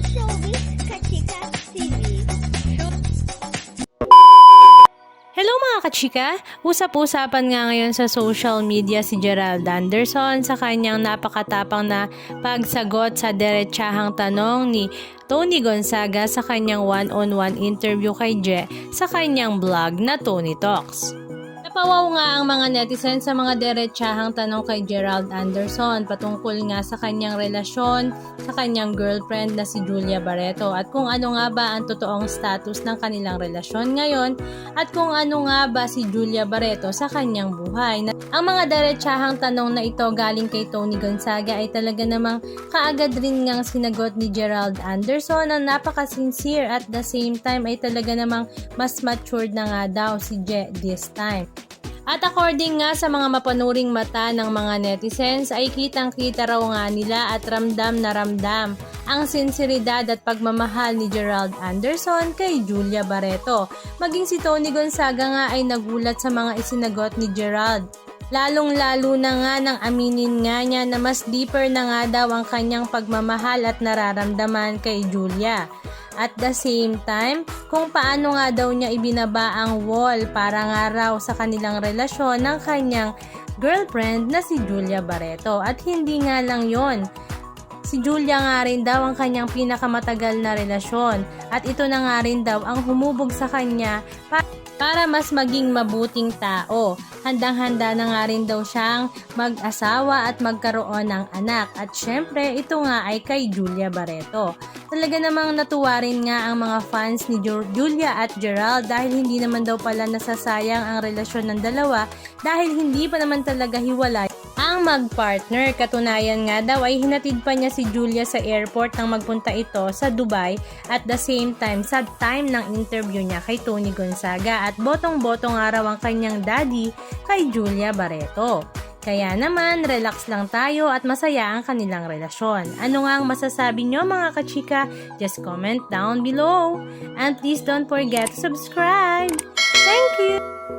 Showbiz Kachika TV. Hello mga kachika! Usap-usapan nga ngayon sa social media si Gerald Anderson sa kanyang napakatapang na pagsagot sa diretsahang tanong ni Tony Gonzaga sa kanyang one-on-one interview kay Je sa kanyang vlog na Tony Talks. Napawaw nga ang mga netizens sa mga diretsahang tanong kay Gerald Anderson patungkol nga sa kanyang relasyon sa kanyang girlfriend na si Julia Barreto at kung ano nga ba ang totoong status ng kanilang relasyon ngayon at kung ano nga ba si Julia Barreto sa kanyang buhay. Ang mga diretsahang tanong na ito galing kay Tony Gonzaga ay talaga namang kaagad rin ngang sinagot ni Gerald Anderson na napaka-sincere at the same time ay talaga namang mas matured na nga daw si Je this time. At according nga sa mga mapanuring mata ng mga netizens ay kitang-kita raw nga nila at ramdam na ramdam ang sinseridad at pagmamahal ni Gerald Anderson kay Julia Barreto. Maging si Tony Gonzaga nga ay nagulat sa mga isinagot ni Gerald. Lalong-lalo na nga nang aminin nga niya na mas deeper na nga daw ang kanyang pagmamahal at nararamdaman kay Julia. At the same time, kung paano nga daw niya ibinaba ang wall para nga raw sa kanilang relasyon ng kanyang girlfriend na si Julia Barreto. At hindi nga lang yon, si Julia nga rin daw ang kanyang pinakamatagal na relasyon at ito na nga rin daw ang humubog sa kanya para mas maging mabuting tao. Handang-handa na nga rin daw siyang mag-asawa at magkaroon ng anak. At syempre, ito nga ay kay Julia Barreto. Talaga namang natuwa rin nga ang mga fans ni Julia at Gerald dahil hindi naman daw pala nasasayang ang relasyon ng dalawa dahil hindi pa naman talaga hiwalay ang mag-partner. Katunayan nga daw ay hinatid pa niya si Julia sa airport nang magpunta ito sa Dubai at the same time sa time ng interview niya kay Tony Gonzaga at botong-botong araw ang kanyang daddy kay Julia Barreto. Kaya naman, relax lang tayo at masaya ang kanilang relasyon. Ano nga ang masasabi nyo mga kachika? Just comment down below. And please don't forget to subscribe. Thank you!